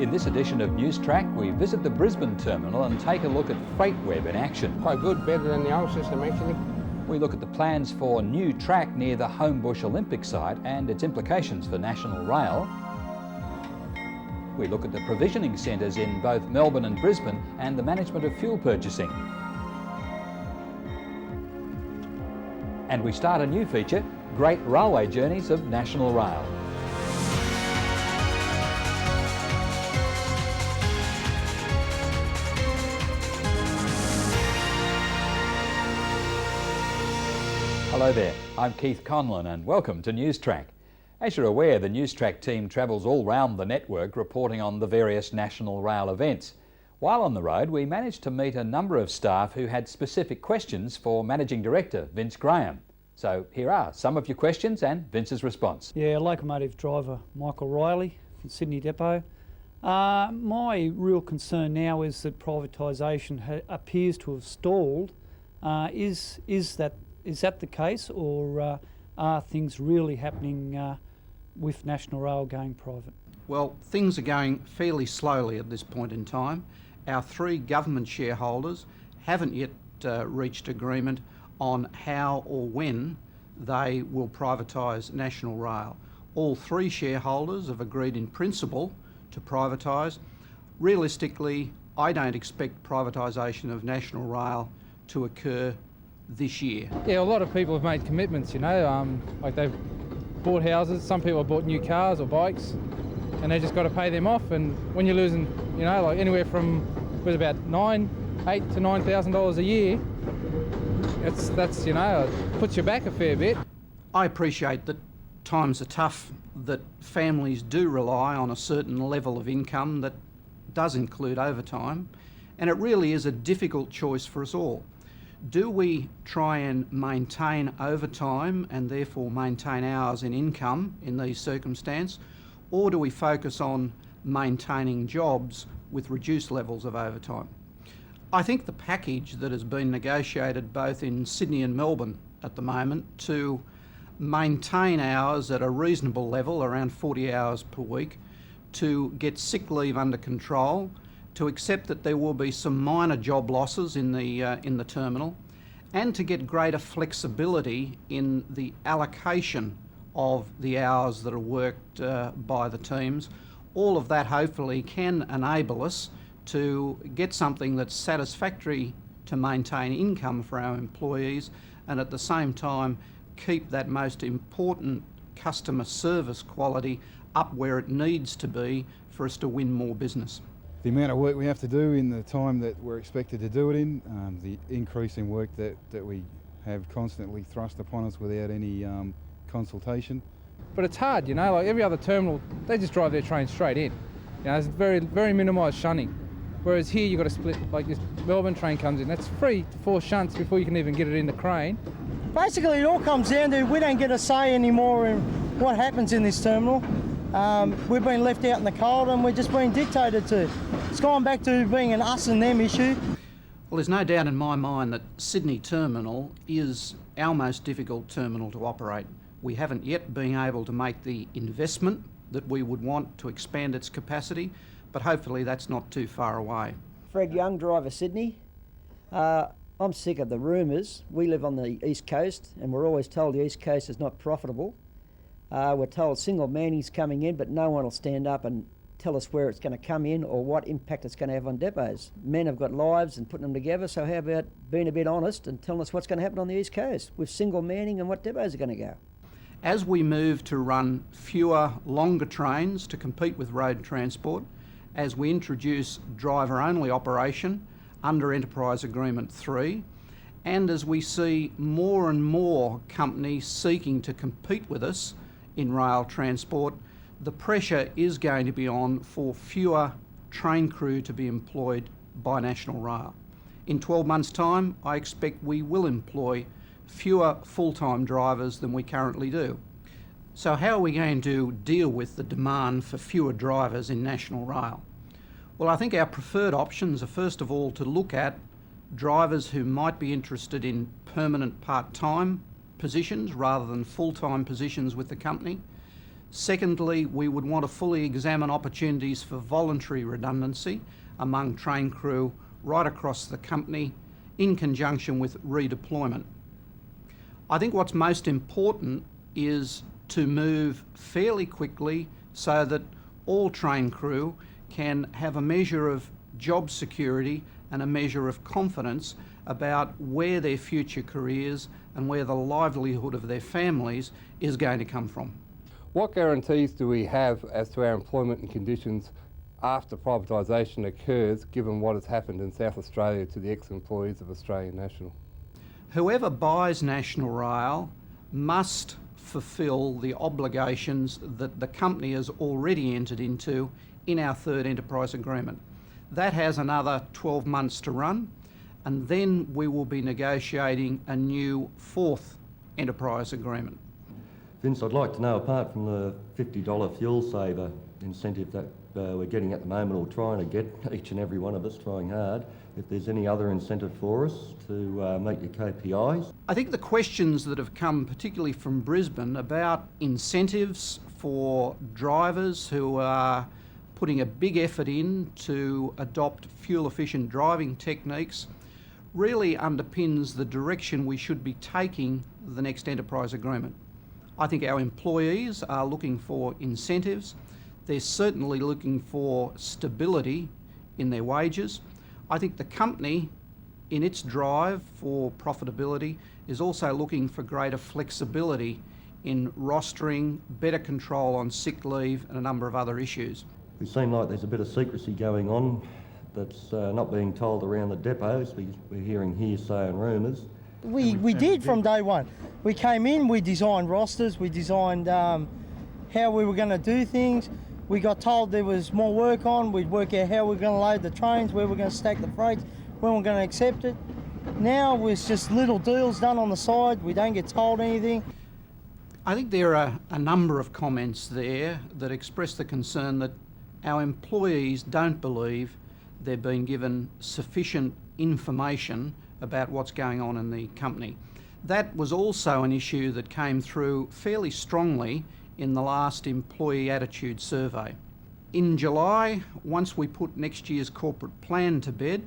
In this edition of NewsTrack, we visit the Brisbane terminal and take a look at Freightweb in action. Quite good, better than the old system actually. We look at the plans for a new track near the Homebush Olympic site and its implications for National Rail. We look at the provisioning centres in both Melbourne and Brisbane and the management of fuel purchasing. And we start a new feature, Great Railway Journeys of National Rail. Hello there, I'm Keith Conlon and welcome to NewsTrack. As you're aware, the NewsTrack team travels all round the network reporting on the various National Rail events. While on the road, we managed to meet a number of staff who had specific questions for Managing Director Vince Graham. So here are some of your questions and Vince's response. Yeah, locomotive driver Michael Riley from Sydney Depot. My real concern now is that privatisation appears to have stalled. Is that the case, or are things really happening with National Rail going private? Well, things are going fairly slowly at this point in time. Our three government shareholders haven't yet reached agreement on how or when they will privatise National Rail. All three shareholders have agreed in principle to privatise. Realistically, I don't expect privatisation of National Rail to occur this year. Yeah, a lot of people have made commitments, you know, like they've bought houses, some people have bought new cars or bikes, and they just got to pay them off. And when you're losing, you know, like anywhere from was about $8,000 to $9,000 a year, that's you know, puts you back a fair bit. I appreciate that times are tough, that families do rely on a certain level of income that does include overtime, and it really is a difficult choice for us all. Do we try and maintain overtime and therefore maintain hours in income in these circumstances, or do we focus on maintaining jobs with reduced levels of overtime? I think the package that has been negotiated both in Sydney and Melbourne at the moment to maintain hours at a reasonable level, around 40 hours per week, to get sick leave under control, to accept that there will be some minor job losses in the terminal, and to get greater flexibility in the allocation of the hours that are worked by the teams. All of that hopefully can enable us to get something that's satisfactory to maintain income for our employees and at the same time keep that most important customer service quality up where it needs to be for us to win more business. The amount of work we have to do in the time that we're expected to do it in, the increase in work that we have constantly thrust upon us without any consultation. But it's hard, you know, like every other terminal, they just drive their train straight in. You know, it's very, very minimised shunting. Whereas here you've got to split, like this Melbourne train comes in, that's 3 to 4 shunts before you can even get it in the crane. Basically it all comes down to we don't get a say anymore in what happens in this terminal. We've been left out in the cold and we're just being dictated to. It's gone back to being an us and them issue. Well, there's no doubt in my mind that Sydney Terminal is our most difficult terminal to operate. We haven't yet been able to make the investment that we would want to expand its capacity, but hopefully that's not too far away. Fred Young, driver Sydney. I'm sick of the rumours. We live on the East Coast and we're always told the East Coast is not profitable. We're told single manning's coming in, but no one will stand up and tell us where it's going to come in or what impact it's going to have on depots. Men have got lives and putting them together, so how about being a bit honest and telling us what's going to happen on the East Coast with single manning and what depots are going to go? As we move to run fewer longer trains to compete with road transport, as we introduce driver-only operation under Enterprise Agreement 3, and as we see more and more companies seeking to compete with us in rail transport, the pressure is going to be on for fewer train crew to be employed by National Rail. In 12 months' time, I expect we will employ fewer full-time drivers than we currently do. So how are we going to deal with the demand for fewer drivers in National Rail? Well, I think our preferred options are first of all to look at drivers who might be interested in permanent part-time positions rather than full-time positions with the company. Secondly, we would want to fully examine opportunities for voluntary redundancy among train crew right across the company in conjunction with redeployment. I think what's most important is to move fairly quickly so that all train crew can have a measure of job security and a measure of confidence about where their future careers and where the livelihood of their families is going to come from. What guarantees do we have as to our employment and conditions after privatisation occurs, given what has happened in South Australia to the ex-employees of Australian National? Whoever buys National Rail must fulfil the obligations that the company has already entered into in our third enterprise agreement. That has another 12 months to run, and then we will be negotiating a new fourth enterprise agreement. Vince, I'd like to know, apart from the $50 fuel saver incentive that we're getting at the moment, or trying to get, each and every one of us trying hard, if there's any other incentive for us to meet your KPIs. I think the questions that have come particularly from Brisbane about incentives for drivers who are putting a big effort in to adopt fuel efficient driving techniques really underpins the direction we should be taking the next enterprise agreement. I think our employees are looking for incentives. They're certainly looking for stability in their wages. I think the company, in its drive for profitability, is also looking for greater flexibility in rostering, better control on sick leave and a number of other issues. It seems like there's a bit of secrecy going on that's not being told around the depots. We're hearing hearsay and rumours. We did from day one. We came in, we designed rosters, we designed how we were going to do things. We got told there was more work on, we'd work out how we're going to load the trains, where we're going to stack the freights, when we're going to accept it. Now it's just little deals done on the side, we don't get told anything. I think there are a number of comments there that express the concern that our employees don't believe they've been given sufficient information about what's going on in the company. That was also an issue that came through fairly strongly in the last employee attitude survey. In July, once we put next year's corporate plan to bed,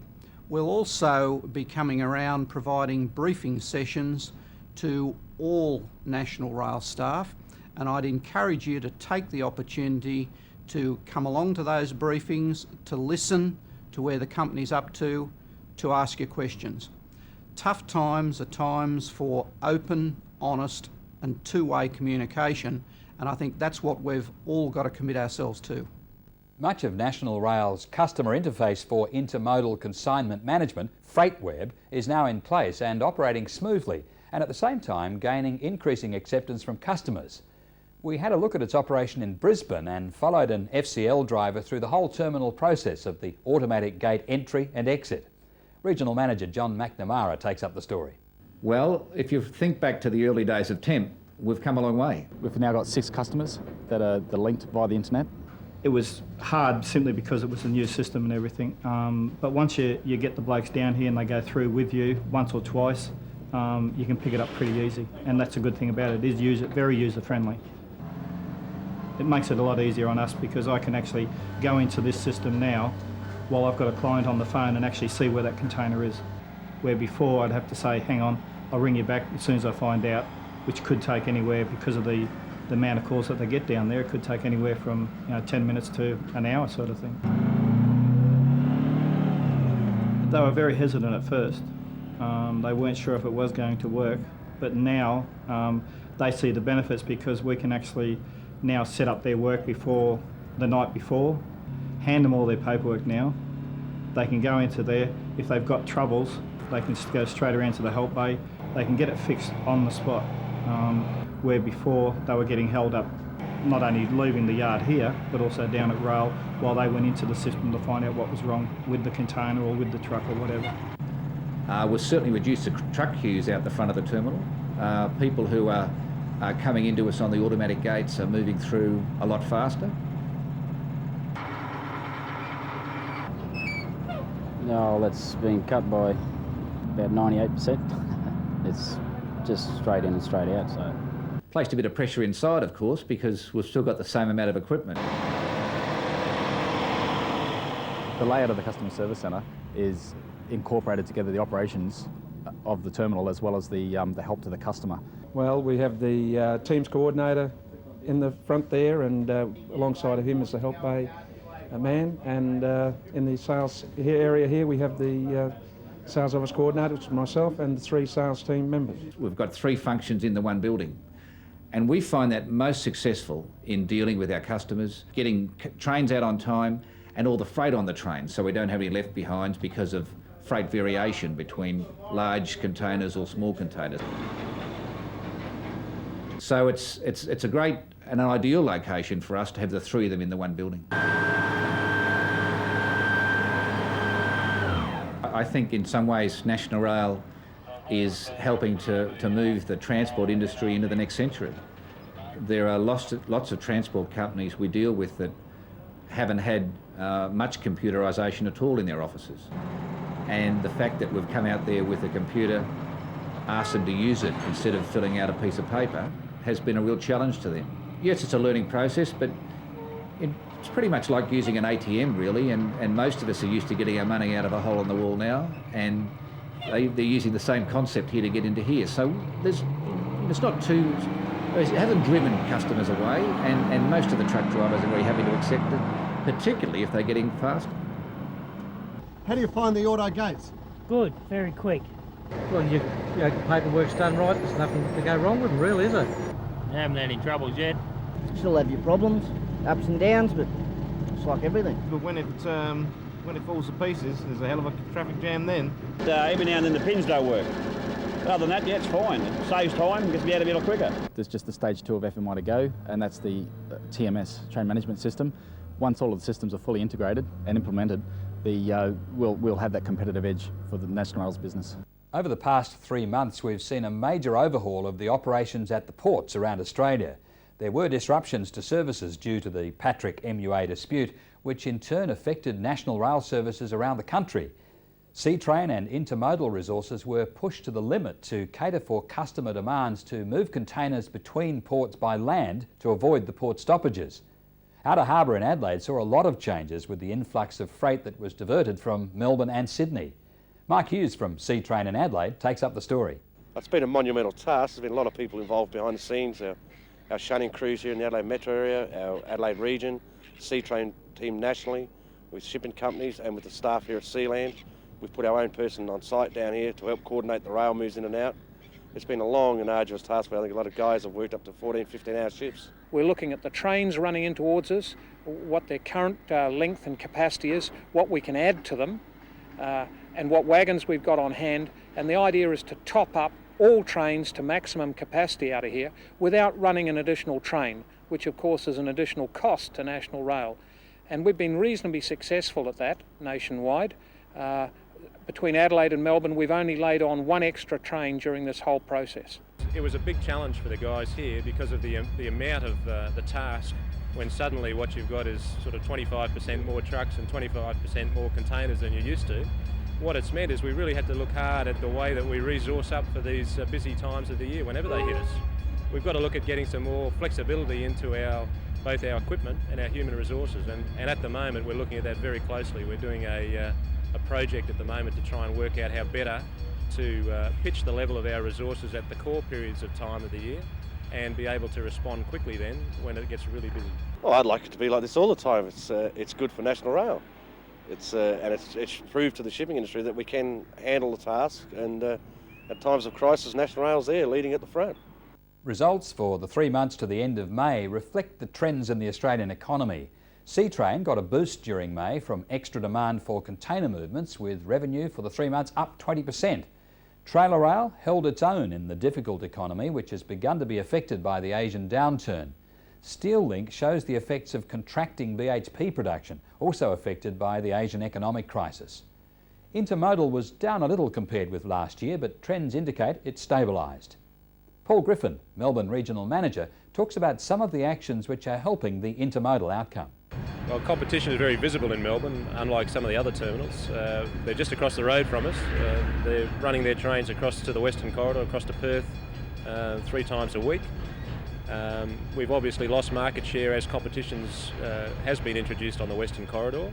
we'll also be coming around providing briefing sessions to all National Rail staff, and I'd encourage you to take the opportunity to come along to those briefings, to listen to where the company's up to ask your questions. Tough times are times for open, honest and two-way communication, and I think that's what we've all got to commit ourselves to. Much of National Rail's customer interface for intermodal consignment management, Freightweb, is now in place and operating smoothly, and at the same time gaining increasing acceptance from customers. We had a look at its operation in Brisbane and followed an FCL driver through the whole terminal process of the automatic gate entry and exit. Regional Manager John McNamara takes up the story. Well, if you think back to the early days of temp, we've come a long way. We've now got 6 customers that are linked via the internet. It was hard simply because it was a new system and everything. But once you get the blokes down here and they go through with you once or twice, you can pick it up pretty easy. And that's a good thing about it. It is very user-friendly. It makes it a lot easier on us because I can actually go into this system now while I've got a client on the phone and actually see where that container is. Where before I'd have to say, hang on, I'll ring you back as soon as I find out, which could take anywhere, because of the amount of calls that they get down there, it could take anywhere from 10 minutes to an hour sort of thing. They were very hesitant at first. They weren't sure if it was going to work, but now they see the benefits because we can actually now set up their work before the night before, hand them all their paperwork now. They can go into there. If they've got troubles, they can just go straight around to the help bay. They can get it fixed on the spot, where before they were getting held up, not only leaving the yard here, but also down at rail while they went into the system to find out what was wrong with the container or with the truck or whatever. We've certainly reduced the truck queues out the front of the terminal. People who are coming into us on the automatic gates are moving through a lot faster. No, that's been cut by about 98%. It's just straight in and straight out. So Placed a bit of pressure inside, of course, because we've still got the same amount of equipment. The layout of the customer service centre is incorporated together the operations of the terminal as well as the help to the customer. Well, we have the Teams coordinator in the front there, and alongside of him is the help bay man, and in the sales area here we have the sales office coordinator, which is myself, and the 3 sales team members. We've got 3 functions in the one building, and we find that most successful in dealing with our customers, getting trains out on time and all the freight on the train, so we don't have any left behinds because of freight variation between large containers or small containers. So it's a great and an ideal location for us to have the 3 of them in the one building. I think in some ways National Rail is helping to move the transport industry into the next century. There are lots of transport companies we deal with that haven't had much computerisation at all in their offices. And the fact that we've come out there with a computer, asked them to use it instead of filling out a piece of paper, has been a real challenge to them. Yes, it's a learning process, but it's pretty much like using an ATM really, and most of us are used to getting our money out of a hole in the wall now, and they're using the same concept here to get into here. So it hasn't driven customers away, and most of the truck drivers are very happy to accept it, particularly if they're getting faster. How do you find the auto gates? Good, very quick. Well, your paperwork's done right, there's nothing to go wrong with them really, is there? I haven't had any troubles yet. Still have your problems, ups and downs, but it's like everything. But when it falls to pieces, there's a hell of a traffic jam then. Every now and then the pins don't work. Other than that, yeah, it's fine. It saves time, gets me out a bit quicker. There's just the stage 2 of FMI to go, and that's the TMS, train management system. Once all of the systems are fully integrated and implemented, we'll have that competitive edge for the National Rail's business. Over the past 3 months, we've seen a major overhaul of the operations at the ports around Australia. There were disruptions to services due to the Patrick MUA dispute, which in turn affected national rail services around the country. Sea train and intermodal resources were pushed to the limit to cater for customer demands to move containers between ports by land to avoid the port stoppages. Outer Harbour in Adelaide saw a lot of changes with the influx of freight that was diverted from Melbourne and Sydney. Mike Hughes from Sea Train in Adelaide takes up the story. It's been a monumental task. There's been a lot of people involved behind the scenes. Our shunning crews here in the Adelaide metro area, our Adelaide region, Sea Train team nationally, with shipping companies and with the staff here at Sealand. We've put our own person on site down here to help coordinate the rail moves in and out. It's been a long and arduous task, but I think a lot of guys have worked up to 14, 15-hour shifts. We're looking at the trains running in towards us, what their current length and capacity is, what we can add to them, and what wagons we've got on hand. And the idea is to top up all trains to maximum capacity out of here without running an additional train, which of course is an additional cost to National Rail. And we've been reasonably successful at that nationwide. Between Adelaide and Melbourne, we've only laid on 1 extra train during this whole process. It was a big challenge for the guys here because of the amount of the task, when suddenly what you've got is sort of 25% more trucks and 25% more containers than you're used to. What it's meant is we really had to look hard at the way that we resource up for these busy times of the year whenever they hit us. We've got to look at getting some more flexibility into both our equipment and our human resources, and at the moment we're looking at that very closely. We're doing a project at the moment to try and work out how better to pitch the level of our resources at the core periods of time of the year and be able to respond quickly then when it gets really busy. Well, I'd like it to be like this all the time. It's good for National Rail. It's proved to the shipping industry that we can handle the task, and at times of crisis, National Rail's there leading at the front. Results for the 3 months to the end of May reflect the trends in the Australian economy. Sea Train got a boost during May from extra demand for container movements, with revenue for the 3 months up 20%. Trailer Rail held its own in the difficult economy, which has begun to be affected by the Asian downturn. SteelLink shows the effects of contracting BHP production, also affected by the Asian economic crisis. Intermodal was down a little compared with last year, but trends indicate it's stabilised. Paul Griffin, Melbourne Regional Manager, talks about some of the actions which are helping the intermodal outcome. Well, competition is very visible in Melbourne, unlike some of the other terminals. They're just across the road from us. They're running their trains across to the Western Corridor, across to Perth 3 times a week. We've obviously lost market share as competition has been introduced on the Western Corridor,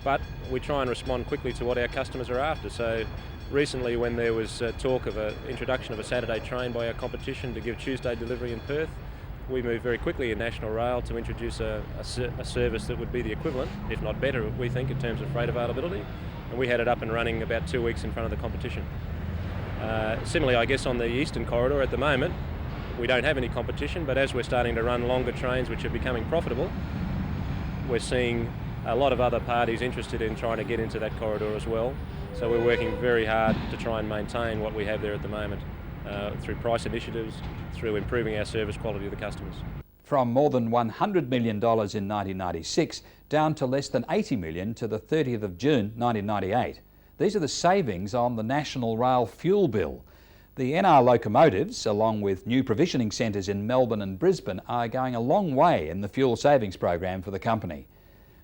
but we try and respond quickly to what our customers are after. So recently, when there was talk of an introduction of a Saturday train by our competition to give Tuesday delivery in Perth, we moved very quickly in National Rail to introduce a service that would be the equivalent, if not better, we think, in terms of freight availability. And we had it up and running about 2 weeks in front of the competition. Similarly, I guess on the Eastern Corridor at the moment, we don't have any competition, but as we're starting to run longer trains which are becoming profitable, we're seeing a lot of other parties interested in trying to get into that corridor as well. So we're working very hard to try and maintain what we have there at the moment through price initiatives, through improving our service quality to the customers. From more than $100 million in 1996 down to less than $80 million to the 30th of June 1998. These are the savings on the National Rail fuel bill. The NR locomotives, along with new provisioning centres in Melbourne and Brisbane, are going a long way in the fuel savings program for the company.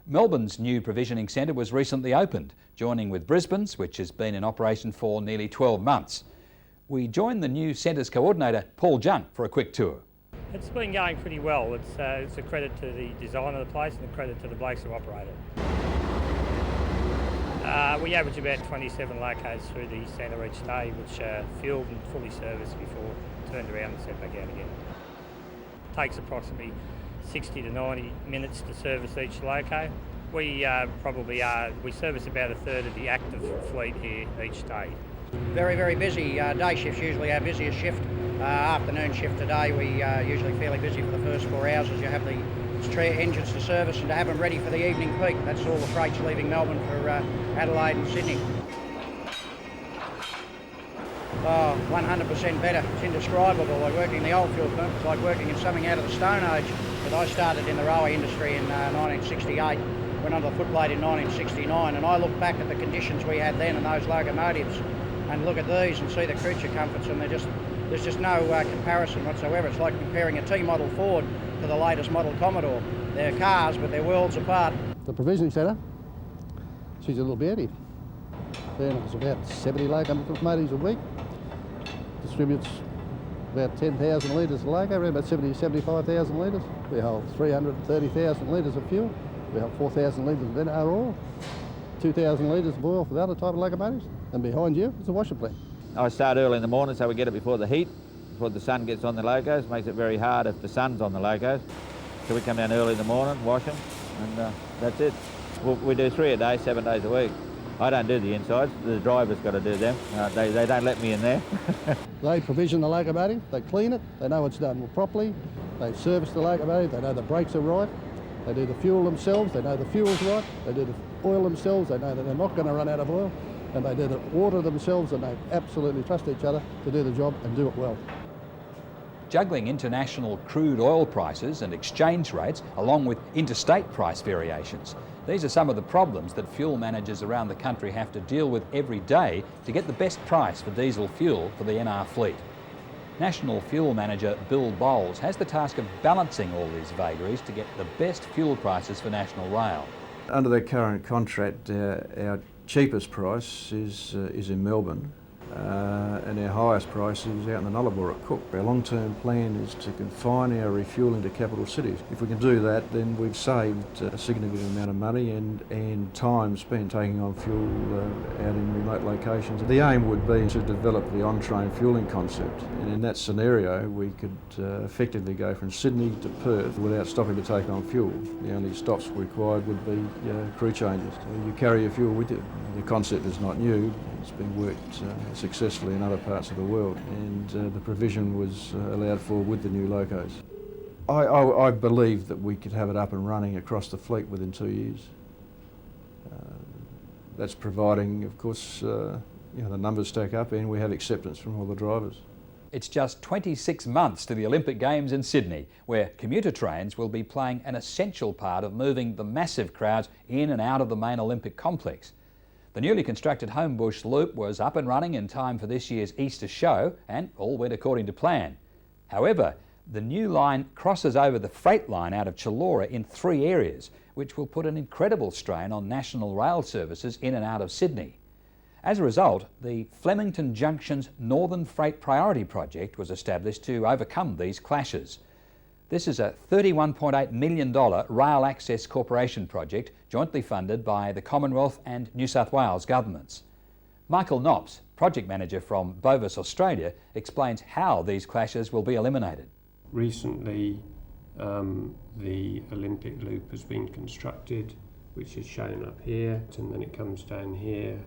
Melbourne's new provisioning centre was recently opened, joining with Brisbane's, which has been in operation for nearly 12 months. We joined the new centre's coordinator, Paul Junk, for a quick tour. It's been going pretty well. It's a credit to the design of the place and a credit to the blokes who operate it. We average about 27 locos through the centre each day, which are fueled and fully serviced before turned around and sent back out again. It takes approximately 60 to 90 minutes to service each loco. We service about a third of the active fleet here each day. Very, very busy. Day shift's usually our busiest shift. Afternoon shift today, we usually fairly busy for the first 4 hours as you have the engines to service and to have them ready for the evening peak. That's all the freight's leaving Melbourne for Adelaide and Sydney. Oh, 100% better. It's indescribable. Like working in the old fuel plant, it's like working in something out of the Stone Age. But I started in the railway industry in 1968, went onto the footplate in 1969, and I look back at the conditions we had then and those locomotives and look at these and see the creature comforts, and there's just no comparison whatsoever. It's like comparing a T-model Ford to the latest model Commodore. They're cars, but they're worlds apart. The provisioning centre, she's a little beauty. Then it's about 70 locomotives a week. Distributes about 10,000 litres of loco, around about 75,000 litres. We hold 330,000 litres of fuel. We hold 4,000 litres of NR oil, 2,000 litres of oil for the other type of locomotives. And behind you is a washer plant. I start early in the morning so we get it before the heat, before the sun gets on the locos. Makes it very hard if the sun's on the locos. So we come down early in the morning, wash them, and that's it. We do 3 a day, 7 days a week. I don't do the insides, the driver's got to do them. They don't let me in there. They provision the locomotive, they clean it, they know it's done properly, they service the locomotive, they know the brakes are right, they do the fuel themselves, they know the fuel's right, they do the oil themselves, they know that they're not going to run out of oil, and they do the water themselves, and they absolutely trust each other to do the job and do it well. Juggling international crude oil prices and exchange rates, along with interstate price variations. These are some of the problems that fuel managers around the country have to deal with every day to get the best price for diesel fuel for the NR fleet. National Fuel Manager Bill Bowles has the task of balancing all these vagaries to get the best fuel prices for National Rail. Under the current contract, our cheapest price is in Melbourne. And our highest price is out in the Nullarbor at Cook. Our long-term plan is to confine our refuelling to capital cities. If we can do that, then we've saved a significant amount of money and time spent taking on fuel out in remote locations. The aim would be to develop the on-train fuelling concept, and in that scenario we could effectively go from Sydney to Perth without stopping to take on fuel. The only stops required would be crew changes. You carry your fuel with you. The concept is not new. It's been worked successfully in other parts of the world, and the provision was allowed for with the new locos. I believe that we could have it up and running across the fleet within 2 years. That's providing, of course, the numbers stack up and we have acceptance from all the drivers. It's just 26 months to the Olympic Games in Sydney, where commuter trains will be playing an essential part of moving the massive crowds in and out of the main Olympic complex. The newly constructed Homebush Loop was up and running in time for this year's Easter show, and all went according to plan. However, the new line crosses over the freight line out of Chullora in 3 areas, which will put an incredible strain on national rail services in and out of Sydney. As a result, the Flemington Junction's Northern Freight Priority Project was established to overcome these clashes. This is a $31.8 million Rail Access Corporation project jointly funded by the Commonwealth and New South Wales governments. Michael Knops, project manager from Bovis, Australia, explains how these clashes will be eliminated. Recently, the Olympic Loop has been constructed, which is shown up here, and then it comes down here,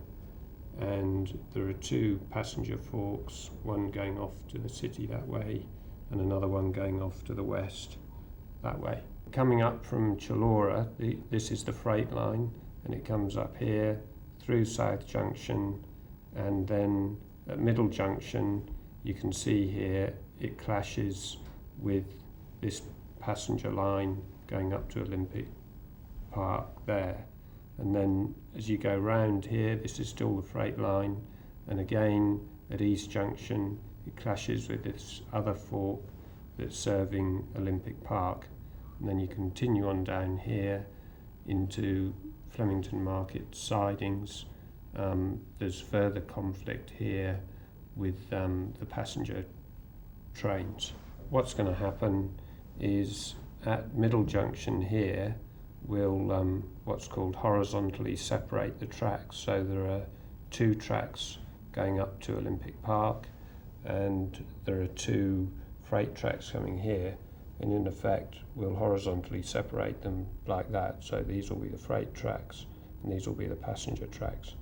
and there are two passenger forks, one going off to the city that way and another one going off to the west that way. Coming up from Chullora, this is the freight line, and it comes up here through South Junction, and then at Middle Junction you can see here it clashes with this passenger line going up to Olympic Park there. And then as you go round here, this is still the freight line, and again at East Junction it clashes with this other fork that's serving Olympic Park. And then you continue on down here into Flemington Market sidings. There's further conflict here with the passenger trains. What's going to happen is at Middle Junction here we'll what's called horizontally separate the tracks. So there are two tracks going up to Olympic Park, and there are two freight tracks coming here, and in effect we'll horizontally separate them like that. So these will be the freight tracks and these will be the passenger tracks.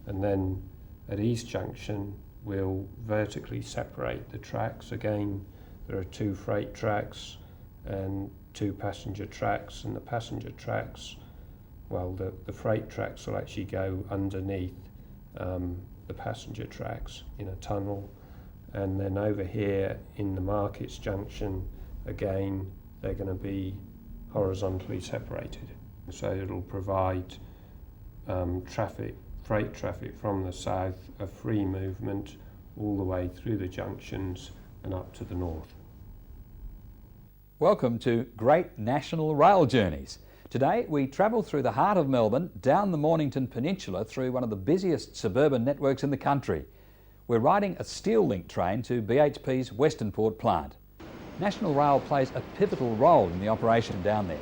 And then at East Junction we'll vertically separate the tracks. Again, there are two freight tracks and two passenger tracks, and the passenger tracks, well, the freight tracks will actually go underneath the passenger tracks in a tunnel. And then over here in the Markets Junction, again, they're going to be horizontally separated. So it'll provide freight traffic from the south, a free movement all the way through the junctions and up to the north. Welcome to Great National Rail Journeys. Today we travel through the heart of Melbourne, down the Mornington Peninsula through one of the busiest suburban networks in the country. We're riding a steel link train to BHP's Westernport plant. National Rail plays a pivotal role in the operation down there.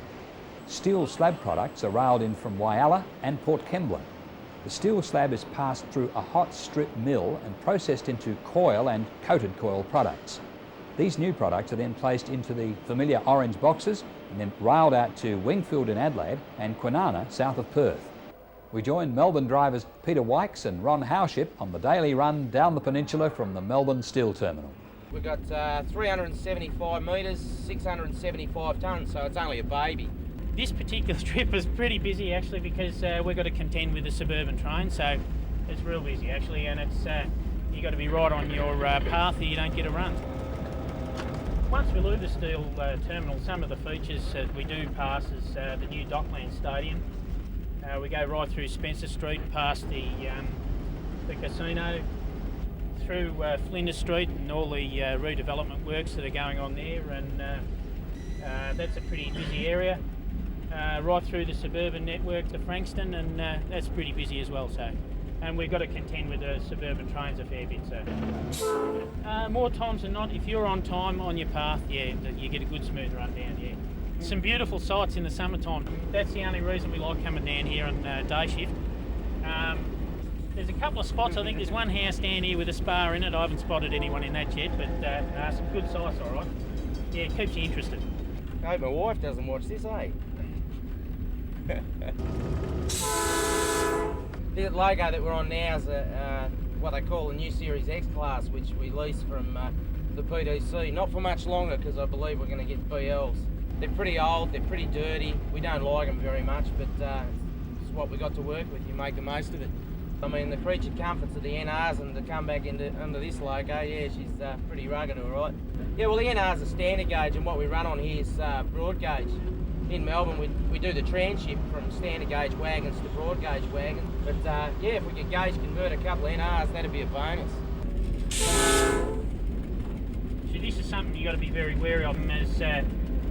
Steel slab products are railed in from Whyalla and Port Kembla. The steel slab is passed through a hot strip mill and processed into coil and coated coil products. These new products are then placed into the familiar orange boxes and then railed out to Wingfield in Adelaide and Kwinana south of Perth. We join Melbourne drivers Peter Wykes and Ron Howship on the daily run down the peninsula from the Melbourne Steel Terminal. We've got 375 metres, 675 tonnes, so it's only a baby. This particular trip is pretty busy actually because we've got to contend with the suburban train, so it's real busy actually, and it's you got to be right on your path or you don't get a run. Once we leave the steel terminal, some of the features that we do pass is the new Dockland Stadium. We go right through Spencer Street, past the casino, through Flinders Street and all the redevelopment works that are going on there, and that's a pretty busy area. Right through the suburban network to Frankston, and that's pretty busy as well. So, and we've got to contend with the suburban trains a fair bit. So, more times than not, if you're on time on your path, yeah, you get a good smooth run down. Yeah, some beautiful sights in the summertime. That's the only reason we like coming down here on day shift. There's a couple of spots. I think there's one house down here with a spa in it. I haven't spotted anyone in that yet, but some good sights, all right. Yeah, it keeps you interested. I hope my wife doesn't watch this, eh? The logo that we're on now is what they call a new Series X class, which we lease from the PDC. Not for much longer, because I believe we're going to get BLs. They're pretty old, they're pretty dirty. We don't like them very much, but it's what we got to work with. You make the most of it. I mean, the creature comforts of the NRs, and to come back under this logo, yeah, she's pretty rugged, all right. Yeah, well, the NR's a standard gauge, and what we run on here is broad gauge. In Melbourne, we do the tranship from standard gauge wagons to broad gauge wagons. But yeah, if we could gauge convert a couple of NRs, that'd be a bonus. So this is something you got to be very wary of, as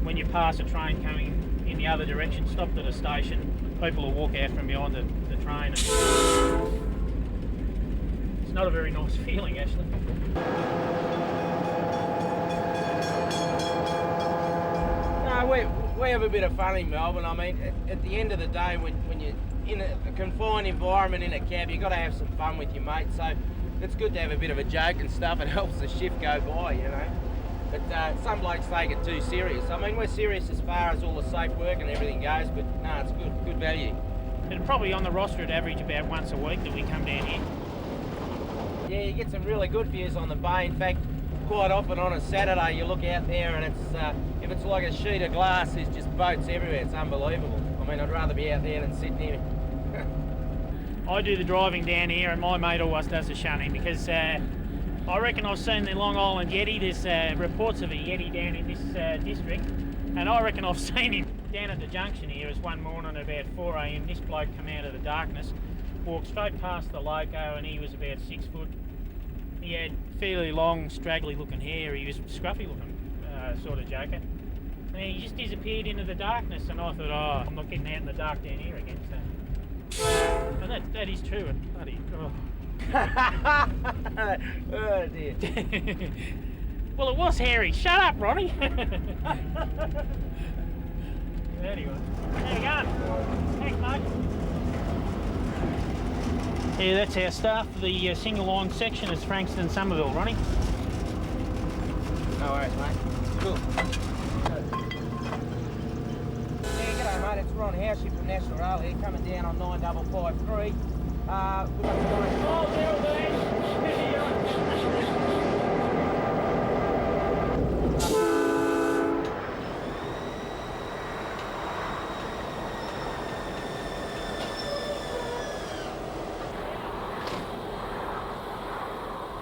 when you pass a train coming in the other direction, stop at a station, people will walk out from behind the train. It's not a very nice feeling, actually. we have a bit of fun in Melbourne. I mean, at the end of the day, when you're in a confined environment in a cab, you've got to have some fun with your mates. So it's good to have a bit of a joke and stuff. It helps the shift go by, you know. But some blokes take it too serious. I mean, we're serious as far as all the safe work and everything goes, but no, it's good value. And probably on the roster at average about once a week that we come down here. Yeah, you get some really good views on the bay. In fact, quite often on a Saturday you look out there and it's if it's like a sheet of glass, there's just boats everywhere. It's unbelievable. I mean, I'd rather be out there than sitting here. I do the driving down here and my mate always does the shunning because I reckon I've seen the Long Island Yeti. There's reports of a Yeti down in this district, and I reckon I've seen him down at the Junction here. As one morning about 4 a.m, this bloke come out of the darkness, walked straight past the loco, and he was about 6 foot. He had fairly long, straggly looking hair. He was scruffy looking sort of joker. And he just disappeared into the darkness, and I thought, oh, I'm not getting out in the dark down here again. So, and that is true. And bloody, oh. Oh dear. Well, it was hairy. Shut up, Ronnie. Anyway, there you go. Thanks, mate. Yeah, that's our staff for the single line section. It's Frankston and Somerville, Ronnie. No worries, mate. Cool. Yeah, g'day, mate. It's Ron House here from National Rail here, coming down on 9553. We've got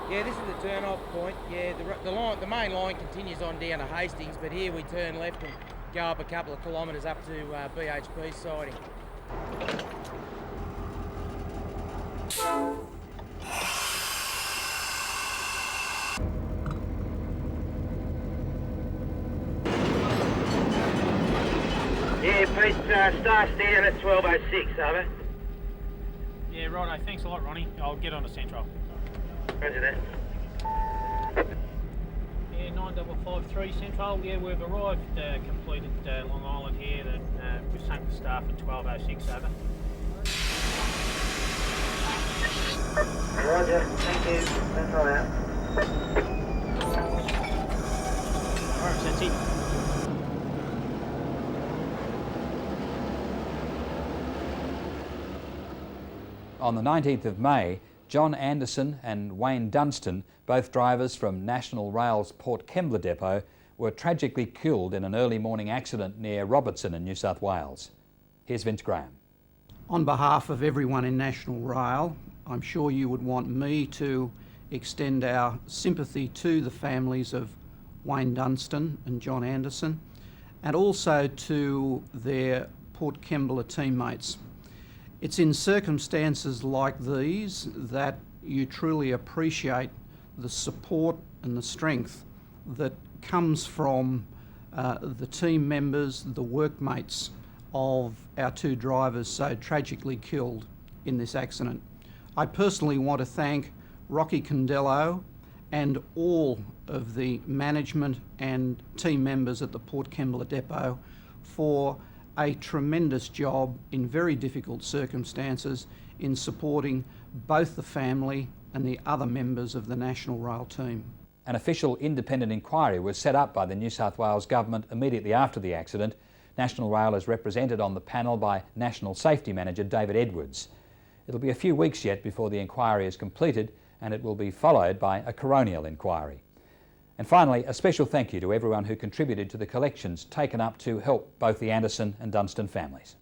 yeah, this is the turn-off point. Yeah, the main line continues on down to Hastings, but here we turn left and go up a couple of kilometres up to BHP siding. Yeah, Pete, starts down at 12:06, over. Yeah, righto. Thanks a lot, Ronnie. I'll get on to Central. Roger that. Yeah, 9553 Central. Yeah, we've arrived, completed Long Island here. We've sunk the staff at 12:06, over. Roger, thank you. Central out. Alright, that's it. On the 19th of May, John Anderson and Wayne Dunstan, both drivers from National Rail's Port Kembla depot, were tragically killed in an early morning accident near Robertson in New South Wales. Here's Vince Graham. On behalf of everyone in National Rail, I'm sure you would want me to extend our sympathy to the families of Wayne Dunstan and John Anderson, and also to their Port Kembla teammates. It's in circumstances like these that you truly appreciate the support and the strength that comes from the team members, the workmates of our two drivers so tragically killed in this accident. I personally want to thank Rocky Condello and all of the management and team members at the Port Kembla depot for a tremendous job in very difficult circumstances in supporting both the family and the other members of the National Rail team. An official independent inquiry was set up by the New South Wales Government immediately after the accident. National Rail is represented on the panel by National Safety Manager David Edwards. It'll be a few weeks yet before the inquiry is completed, and it will be followed by a coronial inquiry. And finally, a special thank you to everyone who contributed to the collections taken up to help both the Anderson and Dunstan families.